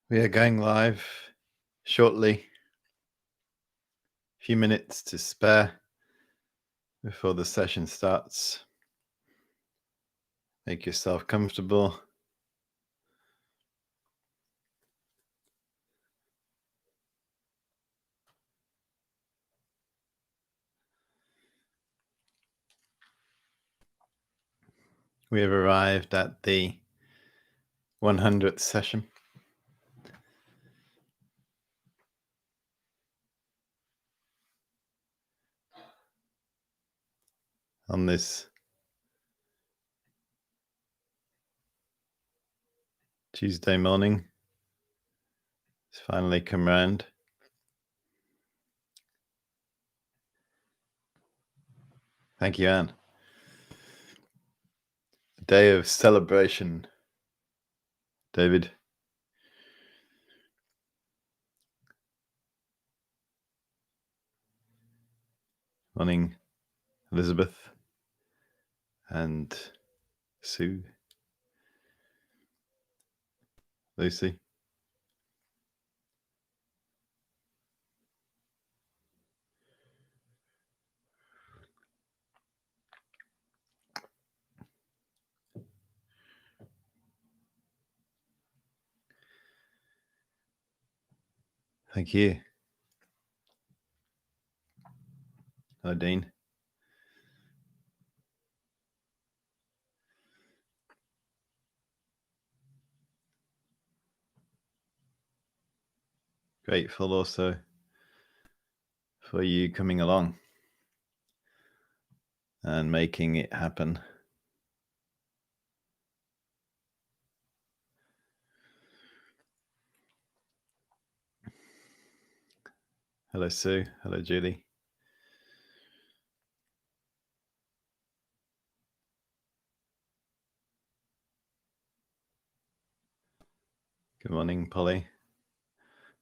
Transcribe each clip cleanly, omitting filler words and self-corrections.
We are going live shortly. A few minutes to spare before the session starts. Make yourself comfortable. We have arrived at the 100th session. On this Tuesday morning. It's finally come round. Thank you, Anne. A day of celebration, David. Morning, Elizabeth and Sue. Lucy. Thank you. Hello, Dean. Grateful also for you coming along and making it happen. Hello, Sue. Hello, Julie. Good morning, Polly.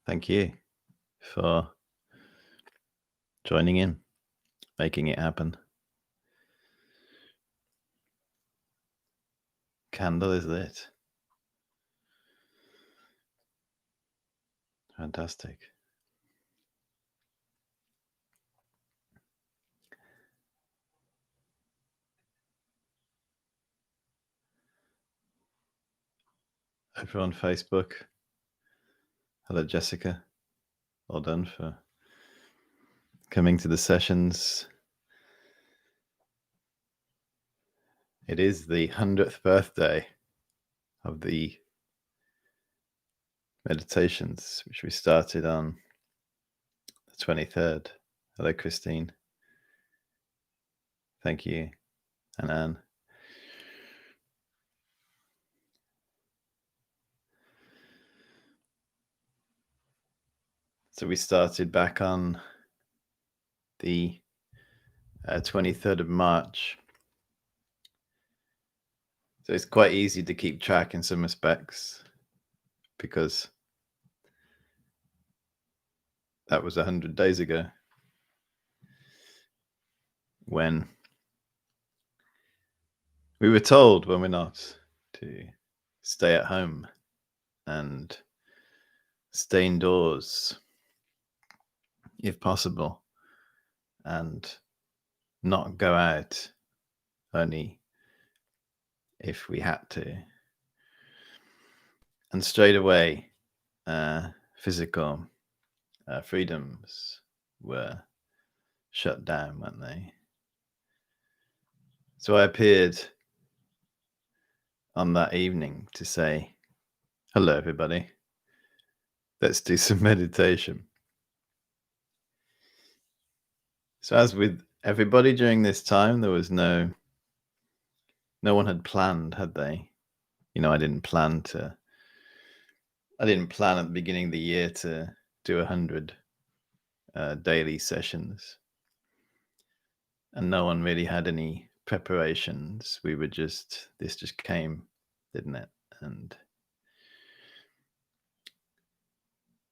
Thank you for joining in, making it happen. Candle is lit. Fantastic. Over on Facebook. Hello, Jessica. Well done for coming to the sessions. It is the 100th birthday of the meditations, which we started on the 23rd. Hello, Christine. Thank you. And Anne. So we started back on the 23rd of March. So it's quite easy to keep track in some respects because that was 100 days ago when we were told, when we're not, to stay at home and stay indoors if possible and not go out only if we had to. And straight away, physical freedoms were shut down, weren't they? So I appeared on that evening to say, hello, everybody. Let's do some meditation. So as with everybody during this time, there was no one had planned, had they? I didn't plan at the beginning of the year to do 100 daily sessions. And no one really had any preparations. This just came, didn't it? And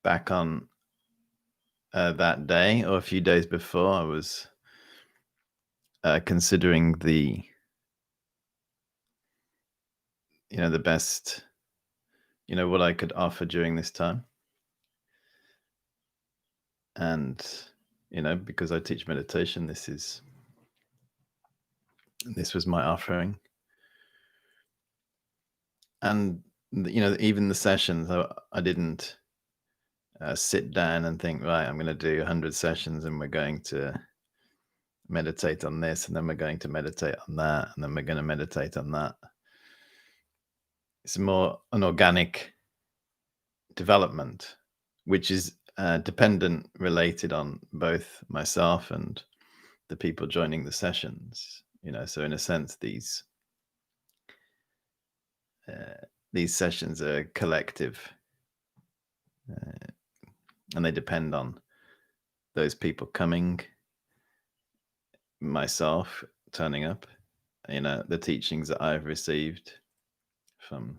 back on that day or a few days before, I was considering the best what I could offer during this time. And, because I teach meditation, this was my offering. And, even the sessions, I didn't sit down and think, right, I'm going to do 100 sessions and we're going to meditate on this, and then we're going to meditate on that, and then we're going to meditate on that. It's more an organic development, which is dependent, related on both myself and the people joining the sessions. So in a sense, these sessions are collective, and they depend on those people coming, myself turning up, the teachings that I've received from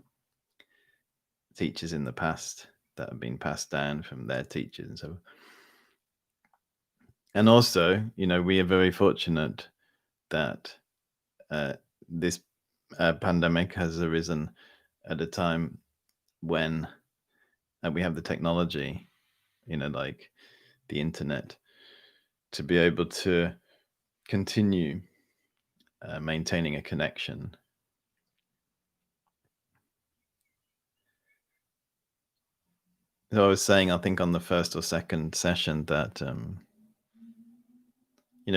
teachers in the past that have been passed down from their teachers. And so, and also, we are very fortunate that this pandemic has arisen at a time when we have the technology, like the internet, to be able to continue maintaining a connection. So I was saying, I think on the first or second session that,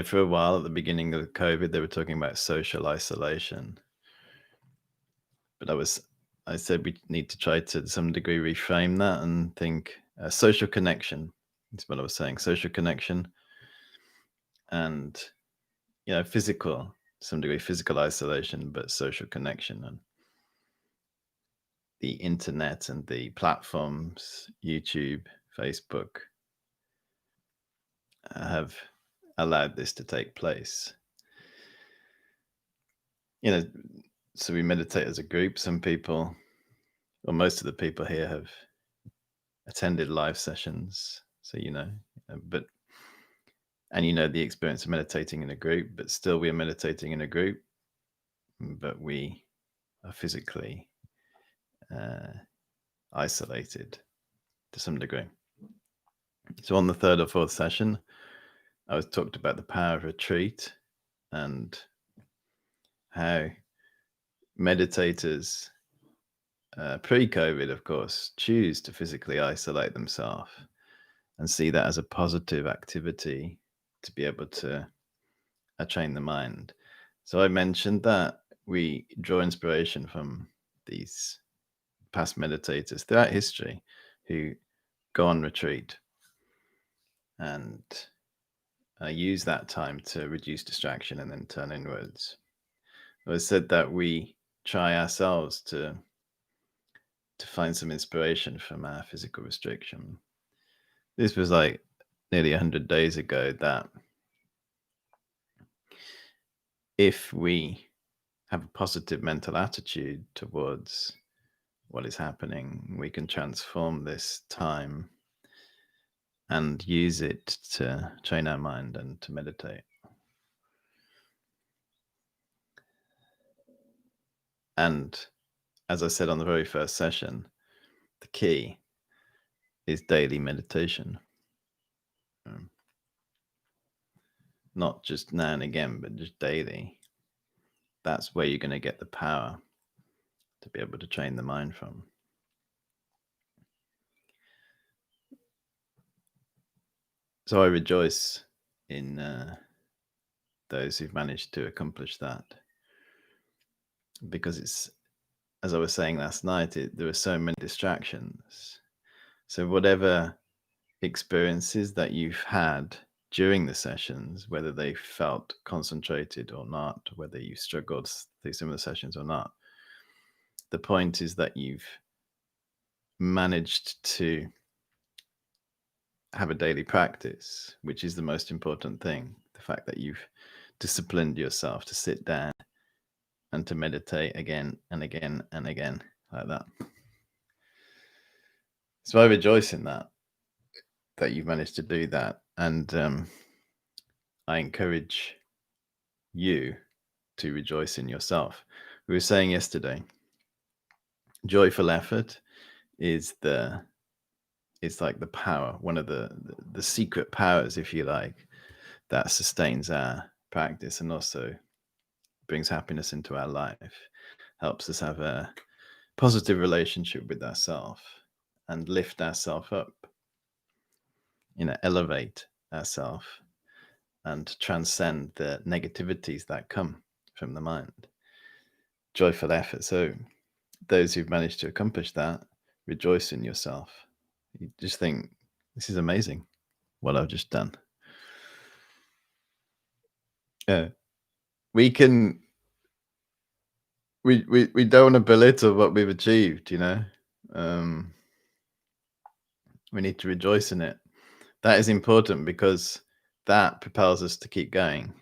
for a while at the beginning of COVID, they were talking about social isolation. But I said we need to try to some degree reframe that and think social connection. That's what I was saying. Social connection and, physical, some degree physical isolation, but social connection. And the internet and the platforms, YouTube, Facebook, have allowed this to take place. So we meditate as a group. Some people, or most of the people here, have attended live sessions. So, but, and the experience of meditating in a group, but still we are meditating in a group, but we are physically isolated to some degree. So on the third or fourth session, I was talked about the power of retreat and how meditators, pre-COVID, of course, choose to physically isolate themselves and see that as a positive activity to be able to train the mind. So I mentioned that we draw inspiration from these past meditators throughout history who go on retreat and use that time to reduce distraction and then turn inwards. I said that we try ourselves to find some inspiration from our physical restriction. This was like nearly 100 days ago, that if we have a positive mental attitude towards what is happening, we can transform this time and use it to train our mind and to meditate. And as I said on the very first session, the key is daily meditation. Not just now and again, but just daily. That's where you're going to get the power to be able to train the mind from. So I rejoice in those who've managed to accomplish that, because it's, as I was saying last night, there are so many distractions. So whatever experiences that you've had during the sessions, whether they felt concentrated or not, whether you struggled through some of the sessions or not, the point is that you've managed to have a daily practice, which is the most important thing. The fact that you've disciplined yourself to sit down and to meditate again and again and again, like that. So I rejoice in that you've managed to do that. And I encourage you to rejoice in yourself. We were saying yesterday, joyful effort is it's like the power, one of the secret powers, if you like, that sustains our practice and also brings happiness into our life, helps us have a positive relationship with ourselves and lift ourselves up, elevate ourselves and transcend the negativities that come from the mind. Joyful effort. So those who've managed to accomplish that, rejoice in yourself. You just think, this is amazing what I've just done. Yeah. We can we don't want to belittle what we've achieved, we need to rejoice in it. That is important because that propels us to keep going.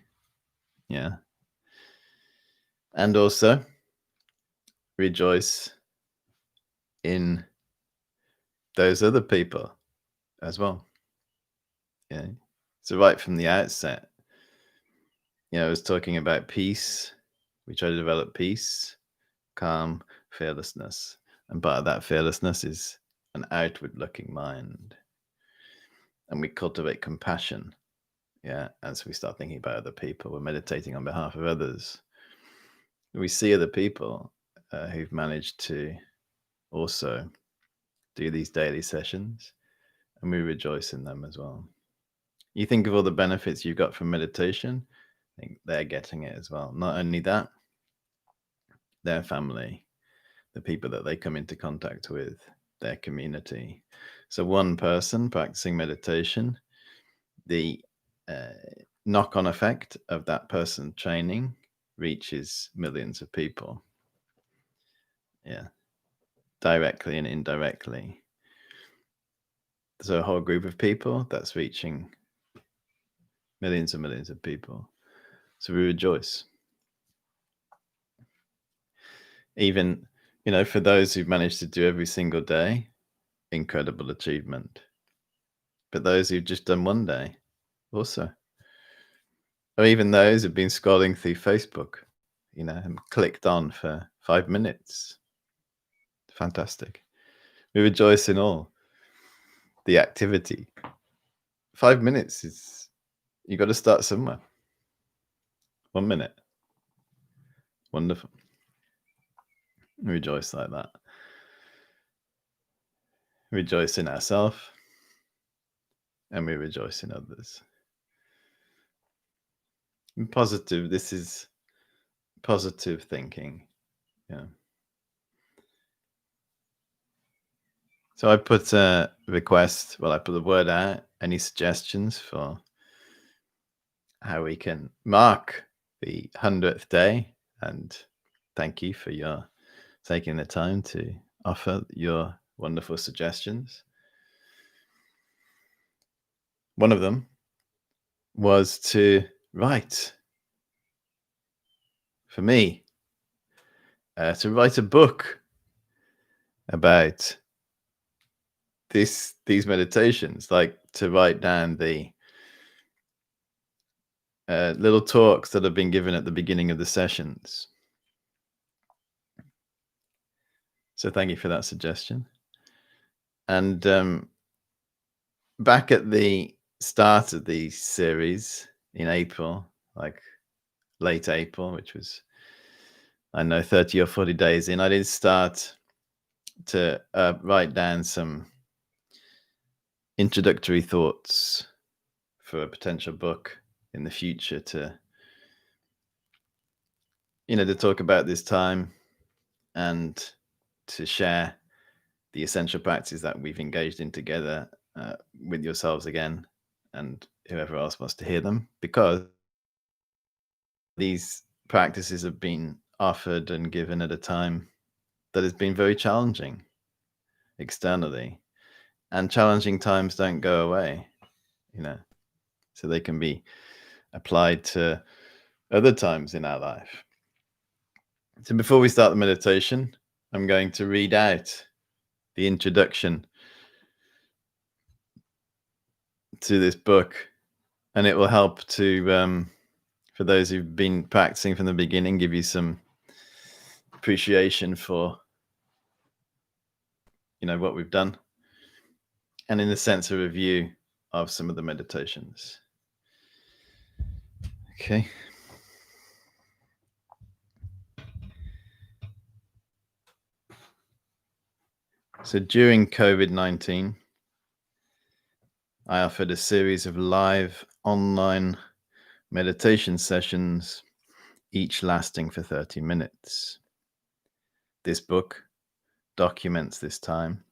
Yeah. And also rejoice in those other people as well. Yeah. So right from the outset, I was talking about peace. We try to develop peace, calm, fearlessness. And part of that fearlessness is an outward looking mind. And we cultivate compassion. Yeah. As we start thinking about other people, we're meditating on behalf of others. We see other people who've managed to also do these daily sessions, and we rejoice in them as well. You think of all the benefits you've got from meditation, I think they're getting it as well. Not only that, their family, the people that they come into contact with, their community. So one person practicing meditation, the knock-on effect of that person training reaches millions of people. Yeah, directly and indirectly. So a whole group of people that's reaching millions and millions of people. So we rejoice. Even, for those who've managed to do every single day, incredible achievement. But those who've just done one day, also. Or even those who've been scrolling through Facebook, and clicked on for 5 minutes. Fantastic. We rejoice in all the activity. 5 minutes is, you got to start somewhere. 1 minute. Wonderful. Rejoice like that. Rejoice in ourselves, and we rejoice in others. And positive, this is positive thinking. Yeah. So I put a request, I put the word out, any suggestions for how we can mark the 100th day? And thank you for your taking the time to offer your wonderful suggestions. One of them was to write, for me, to write a book about these meditations, like to write down the little talks that have been given at the beginning of the sessions. So thank you for that suggestion. And back at the start of the series in April, like late April, which was, I know, 30 or 40 days in, I did start to write down some introductory thoughts for a potential book in the future to talk about this time and to share the essential practices that we've engaged in together with yourselves again and whoever else wants to hear them, because these practices have been offered and given at a time that has been very challenging externally, and challenging times don't go away, so they can be applied to other times in our life. So before we start the meditation, I'm going to read out the introduction to this book, and it will help to, for those who've been practicing from the beginning, give you some appreciation for what we've done, and in a sense, a review of some of the meditations. Okay. So during COVID-19, I offered a series of live online meditation sessions, each lasting for 30 minutes. This book documents this time,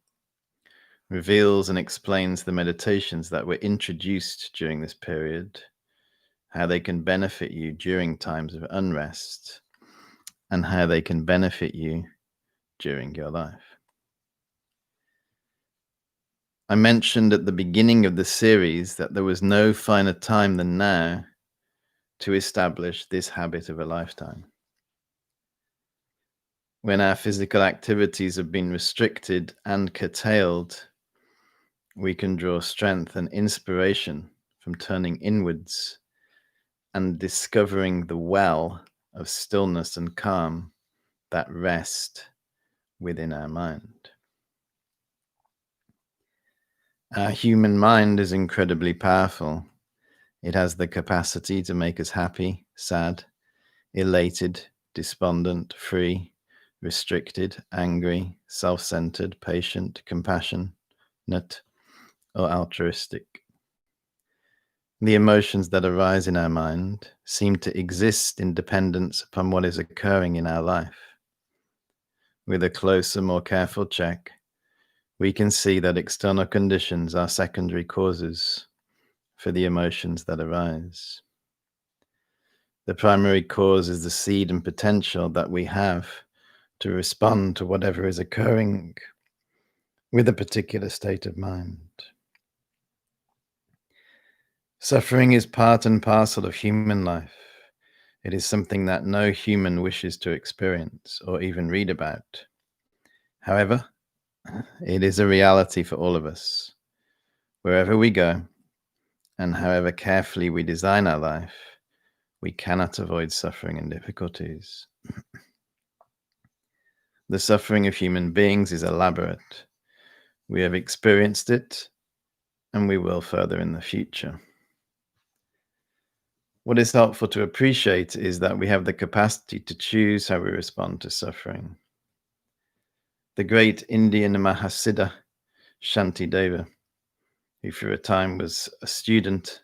reveals and explains the meditations that were introduced during this period, how they can benefit you during times of unrest, and how they can benefit you during your life. I mentioned at the beginning of the series that there was no finer time than now to establish this habit of a lifetime. When our physical activities have been restricted and curtailed, we can draw strength and inspiration from turning inwards and discovering the well of stillness and calm that rest within our mind. Our human mind is incredibly powerful. It has the capacity to make us happy, sad, elated, despondent, free, restricted, angry, self-centered, patient, compassionate, or altruistic. The emotions that arise in our mind seem to exist in dependence upon what is occurring in our life. With a closer, more careful check, we can see that external conditions are secondary causes for the emotions that arise. The primary cause is the seed and potential that we have to respond to whatever is occurring with a particular state of mind. Suffering is part and parcel of human life. It is something that no human wishes to experience or even read about. However, it is a reality for all of us. Wherever we go, and however carefully we design our life, we cannot avoid suffering and difficulties. The suffering of human beings is elaborate. We have experienced it, and we will further in the future. What is helpful to appreciate is that we have the capacity to choose how we respond to suffering. The great Indian Mahasiddha Shantideva, who for a time was a student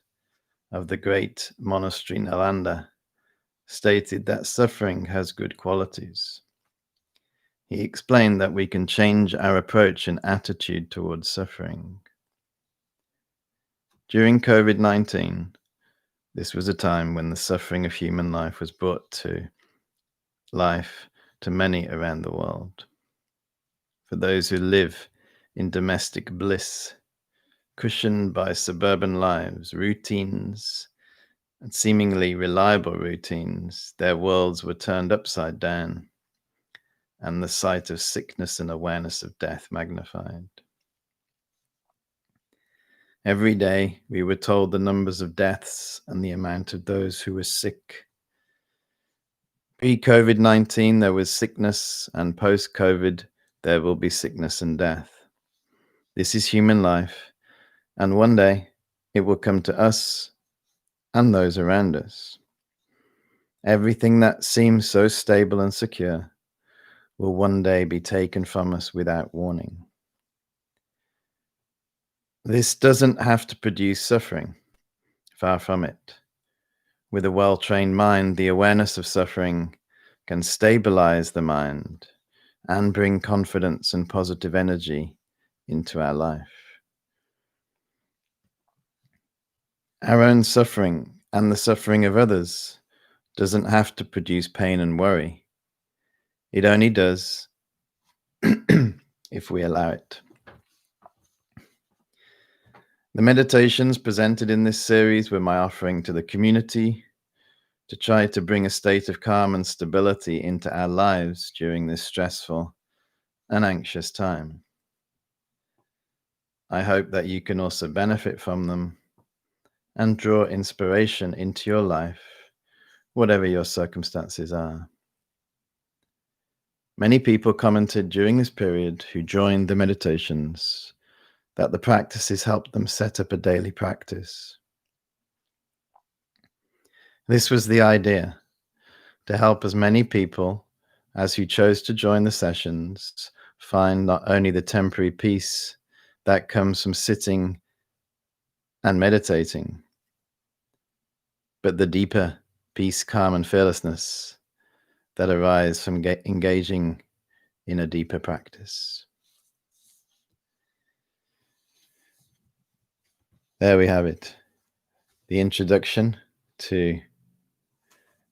of the great monastery Nalanda, stated that suffering has good qualities. He explained that we can change our approach and attitude towards suffering. During COVID-19, this was a time when the suffering of human life was brought to life to many around the world. For those who live in domestic bliss, cushioned by suburban lives, routines, and seemingly reliable routines, their worlds were turned upside down, and the sight of sickness and awareness of death magnified. Every day we were told the numbers of deaths and the amount of those who were sick. Pre-COVID-19, there was sickness, and post-COVID, there will be sickness and death. This is human life, and one day it will come to us and those around us. Everything that seems so stable and secure will one day be taken from us without warning. This doesn't have to produce suffering. Far from it. With a well-trained mind, the awareness of suffering can stabilize the mind and bring confidence and positive energy into our life. Our own suffering and the suffering of others doesn't have to produce pain and worry. It only does if we allow it. The meditations presented in this series were my offering to the community to try to bring a state of calm and stability into our lives during this stressful and anxious time. I hope that you can also benefit from them and draw inspiration into your life, whatever your circumstances are. Many people commented during this period who joined the meditations that the practices helped them set up a daily practice. This was the idea, to help as many people as who chose to join the sessions find not only the temporary peace that comes from sitting and meditating, but the deeper peace, calm, and fearlessness that arise from engaging in a deeper practice. There we have it, the introduction to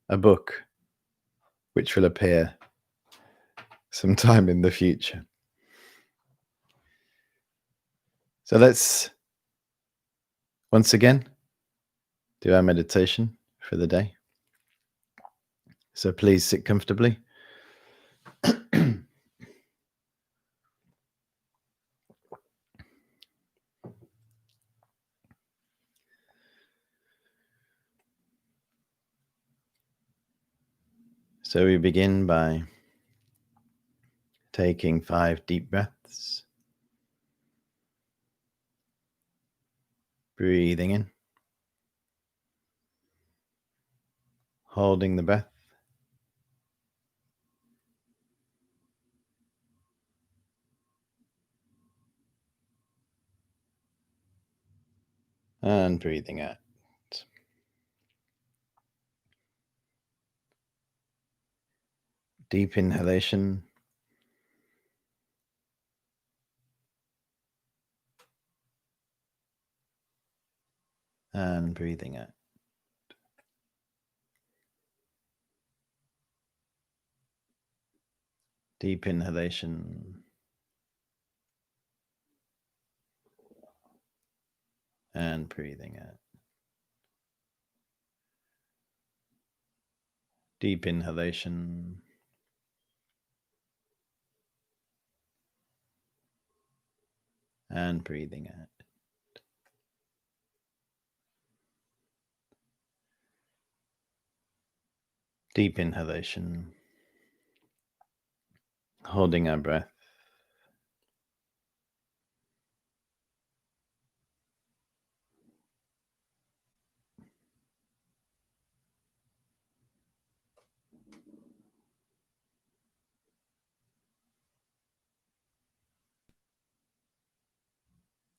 a book which will appear sometime in the future. So let's once again do our meditation for the day. So please sit comfortably. So we begin by taking 5 deep breaths. Breathing in, holding the breath, and breathing out. Deep inhalation, and breathing out. Deep inhalation, and breathing out. Deep inhalation, and breathing out. Deep inhalation, holding our breath,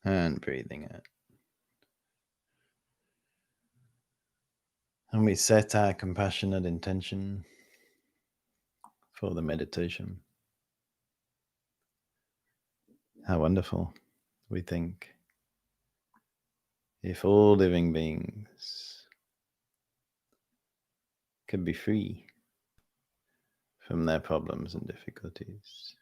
and breathing out. And we set our compassionate intention for the meditation. How wonderful, we think, if all living beings could be free from their problems and difficulties.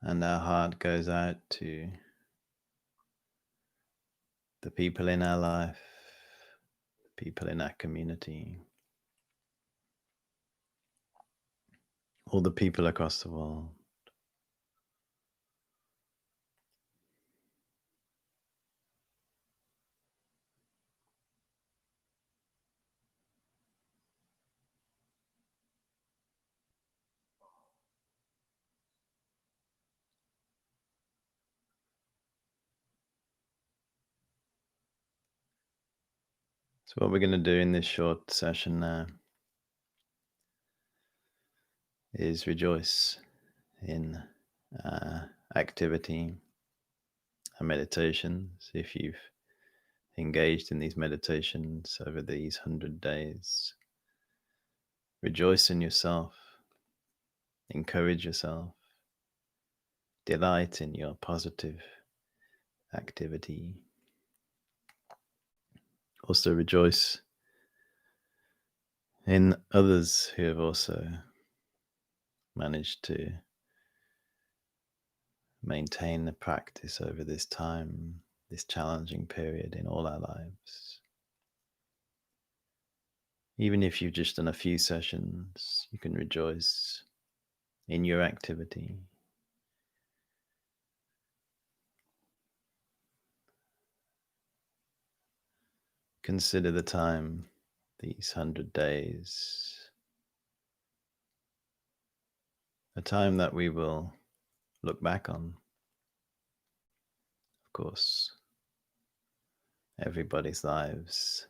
And our heart goes out to the people in our life, the people in our community, all the people across the world. So what we're going to do in this short session now is rejoice in activity and meditations. If you've engaged in these meditations over these 100 days, rejoice in yourself, encourage yourself, delight in your positive activity. Also rejoice in others who have also managed to maintain the practice over this time, this challenging period in all our lives. Even if you've just done a few sessions, you can rejoice in your activity, consider the time, these 100 days, a time that we will look back on. Of course, everybody's lives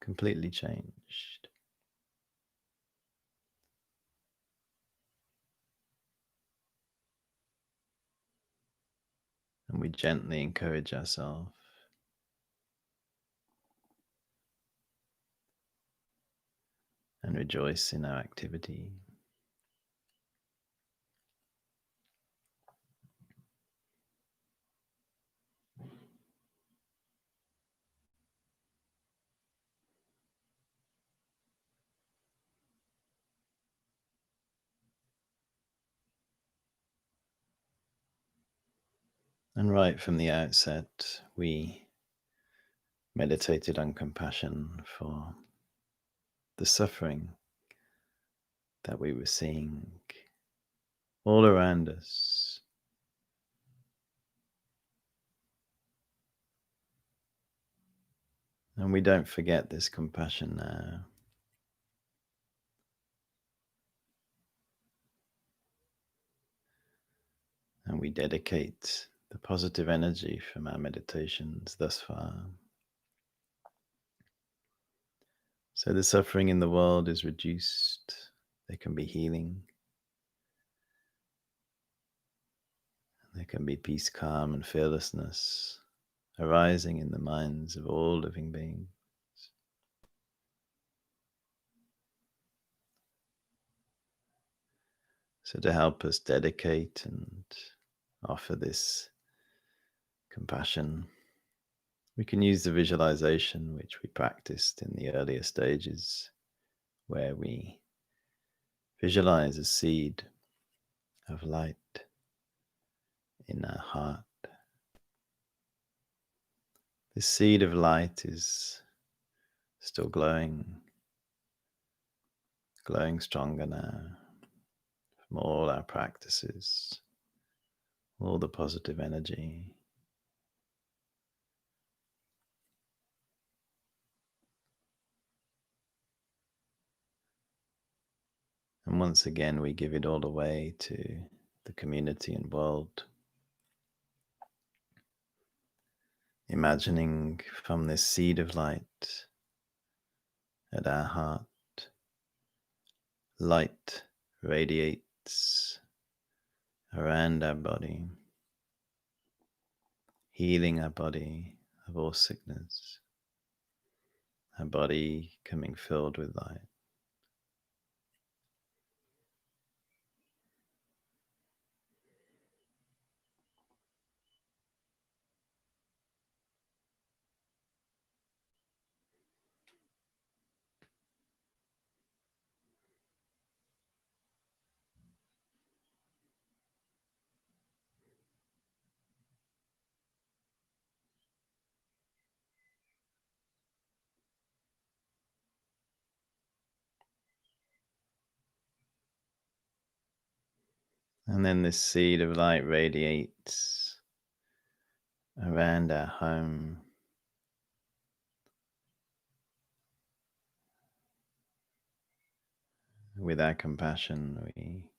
completely changed. And we gently encourage ourselves and rejoice in our activity. And right from the outset, we meditated on compassion for the suffering that we were seeing all around us. And we don't forget this compassion now. And we dedicate the positive energy from our meditations thus far. So the suffering in the world is reduced. There can be healing. There can be peace, calm, and fearlessness arising in the minds of all living beings. So to help us dedicate and offer this compassion, we can use the visualization which we practiced in the earlier stages, where we visualize a seed of light in our heart. This seed of light is still glowing stronger now from all our practices, all the positive energy. And once again, we give it all away to the community and world, imagining from this seed of light at our heart, light radiates around our body, healing our body of all sickness, our body coming filled with light. And then this seed of light radiates around our home, with our compassion. We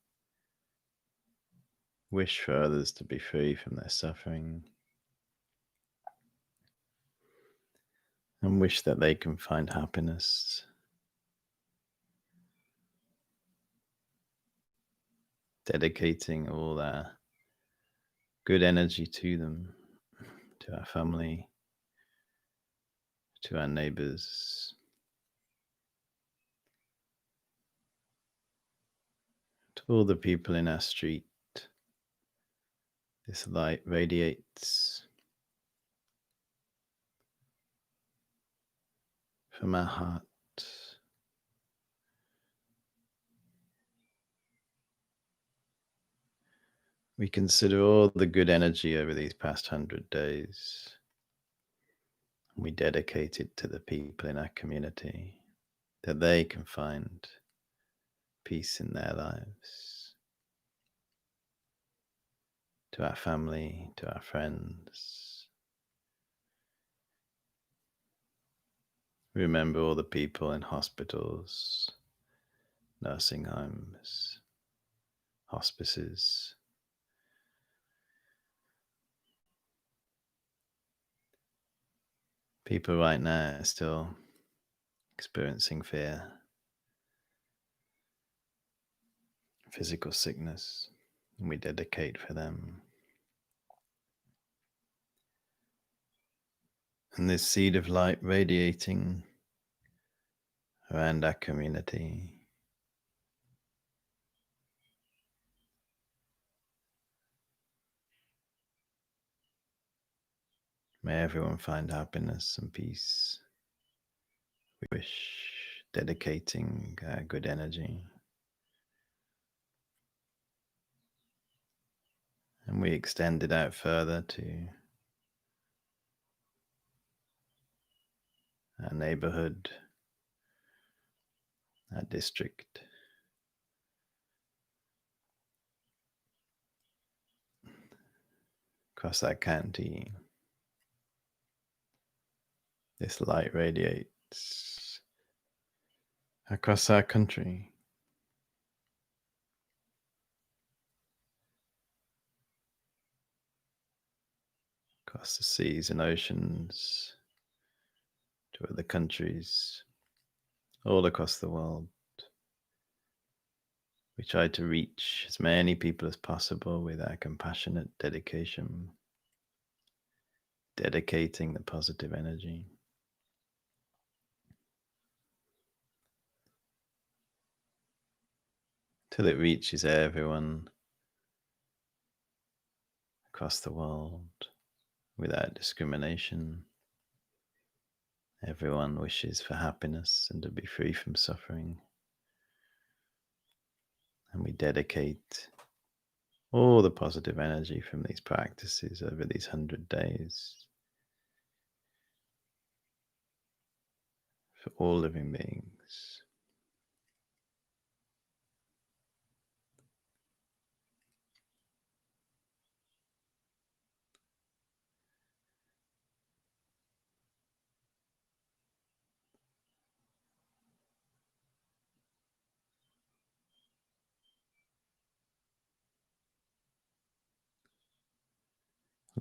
wish for others to be free from their suffering and wish that they can find happiness, dedicating all our good energy to them, to our family, to our neighbors, to all the people in our street. This light radiates from our heart. We consider all the good energy over these past 100 days. We dedicate it to the people in our community, that they can find peace in their lives, to our family, to our friends, Remember all the people in hospitals, nursing homes, hospices. People right now are still experiencing fear, physical sickness, and we dedicate for them. And this seed of light radiating around our community. May everyone find happiness and peace. We wish, dedicating our good energy. And we extend it out further to our neighborhood, our district, across our county. This light radiates across our country, across the seas and oceans, to other countries, all across the world. We try to reach as many people as possible with our compassionate dedication, dedicating the positive energy. Till it reaches everyone across the world without discrimination. Everyone wishes for happiness and to be free from suffering. And we dedicate all the positive energy from these practices over these 100 days for all living beings.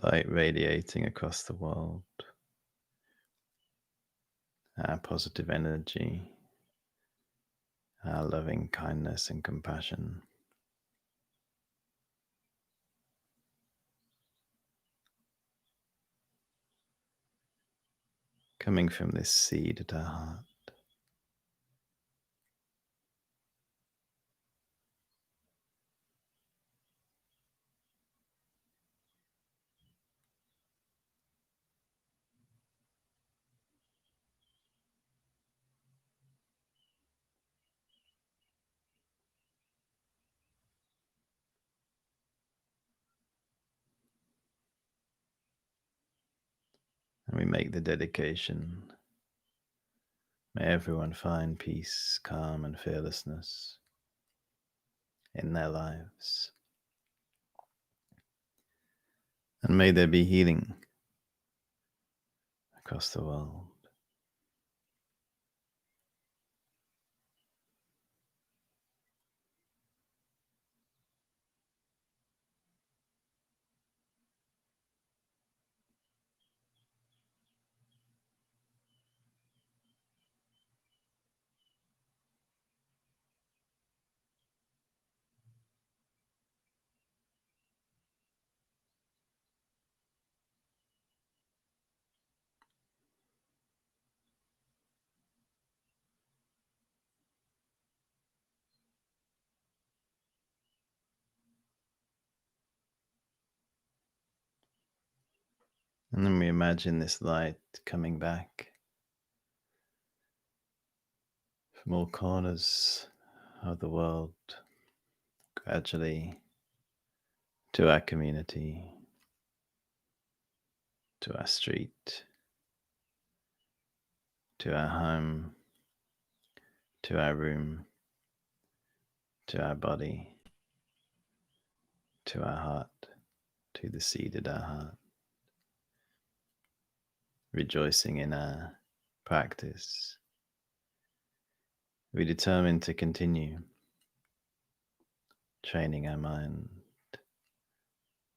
Light radiating across the world, our positive energy, our loving kindness and compassion. Coming from this seed at our heart. And we make the dedication. May everyone find peace, calm, and fearlessness in their lives. And may there be healing across the world. And then we imagine this light coming back from all corners of the world, gradually to our community, to our street, to our home, to our room, to our body, to our heart, to the seed at our heart, rejoicing in our practice, we determine to continue training our mind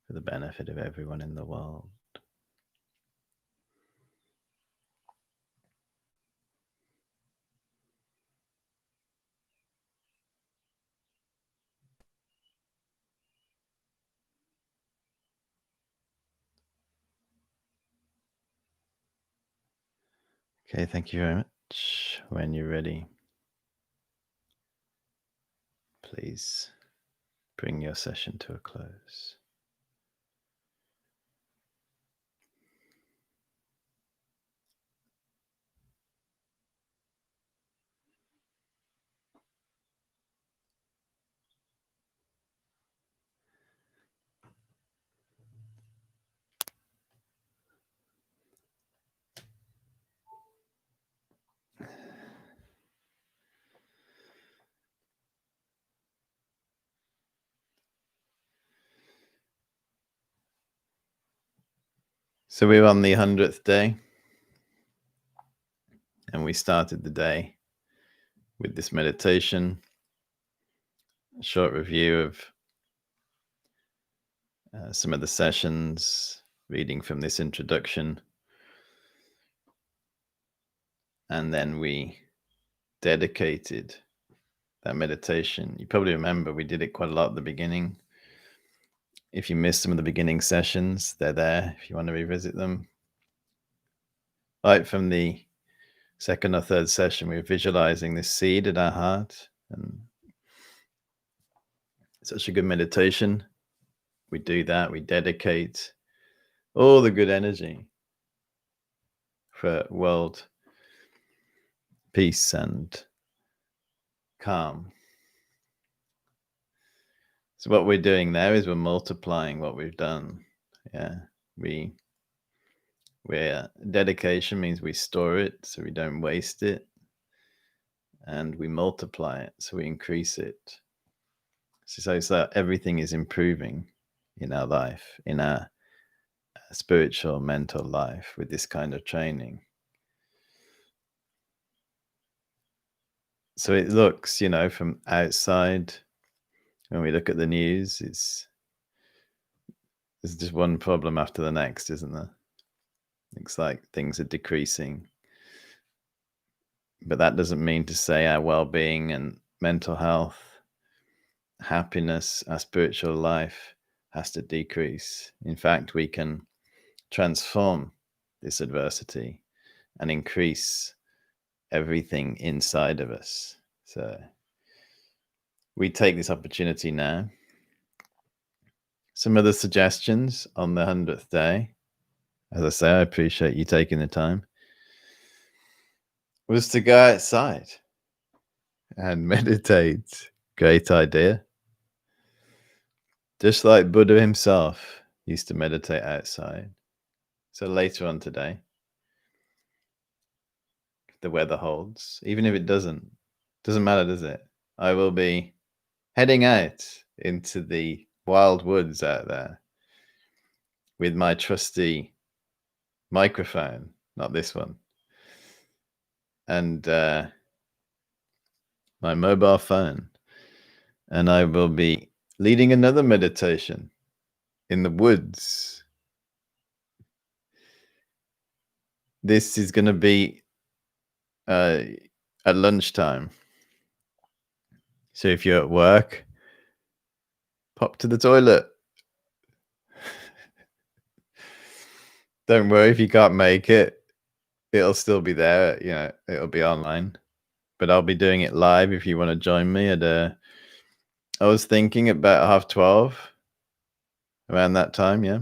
for the benefit of everyone in the world. Okay, thank you very much. When you're ready, please bring your session to a close. So we're on the 100th day, and we started the day with this meditation, a short review of some of the sessions, reading from this introduction, and then we dedicated that meditation. You probably remember we did it quite a lot at the beginning. If you missed some of the beginning sessions, they're there if you want to revisit them. Right from the second or third session, we were visualizing this seed at our heart, and such a good meditation. We do that, we dedicate all the good energy for world peace and calm. So what we're doing there is we're multiplying what we've done. Yeah, we're dedication means we store it so we don't waste it, and we multiply it so we increase it. So it's that everything is improving in our life, in our spiritual, mental life with this kind of training. So it looks, from outside, when we look at the news, there's just one problem after the next, isn't there? Looks like things are decreasing. But that doesn't mean to say our well-being and mental health, happiness, our spiritual life has to decrease. In fact, we can transform this adversity and increase everything inside of us. So we take this opportunity now. Some of the suggestions on the 100th day, as I say, I appreciate you taking the time, was to go outside and meditate. Great idea. Just like Buddha himself used to meditate outside. So later on today, if the weather holds, even if it doesn't matter, does it? I will be heading out into the wild woods out there with my trusty microphone, not this one, and my mobile phone, and I will be leading another meditation in the woods. This is going to be at lunchtime. So if you're at work, pop to the toilet. Don't worry if you can't make it. It'll still be there. It'll be online. But I'll be doing it live if you want to join me I was thinking about 12:30, around that time, yeah,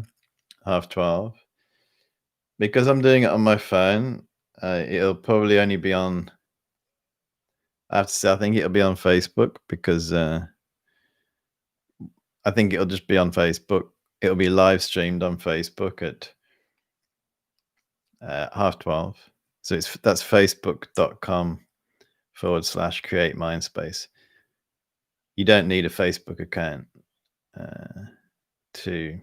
12:30. Because I'm doing it on my phone, it'll probably only be on, I have to say, I think it'll be on Facebook because I think it'll just be on Facebook. It'll be live streamed on Facebook at 12:30. So that's facebook.com/create mindspace. You don't need a Facebook account to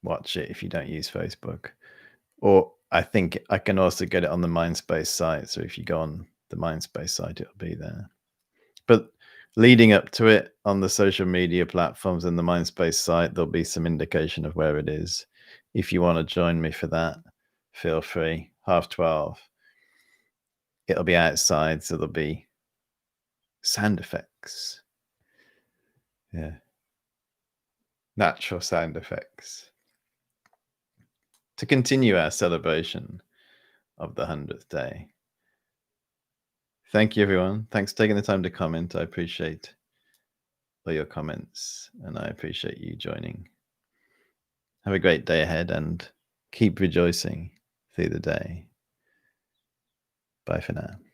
watch it if you don't use Facebook. Or I think I can also get it on the Mindspace site. So if you go on the Mindspace site, it'll be there. But leading up to it on the social media platforms and the Mindspace site, there'll be some indication of where it is. If you want to join me for that, feel free. 12:30. It'll be outside, so there'll be sound effects. Yeah. Natural sound effects. To continue our celebration of the 100th day. Thank you, everyone. Thanks for taking the time to comment. I appreciate all your comments, and I appreciate you joining. Have a great day ahead and keep rejoicing through the day. Bye for now.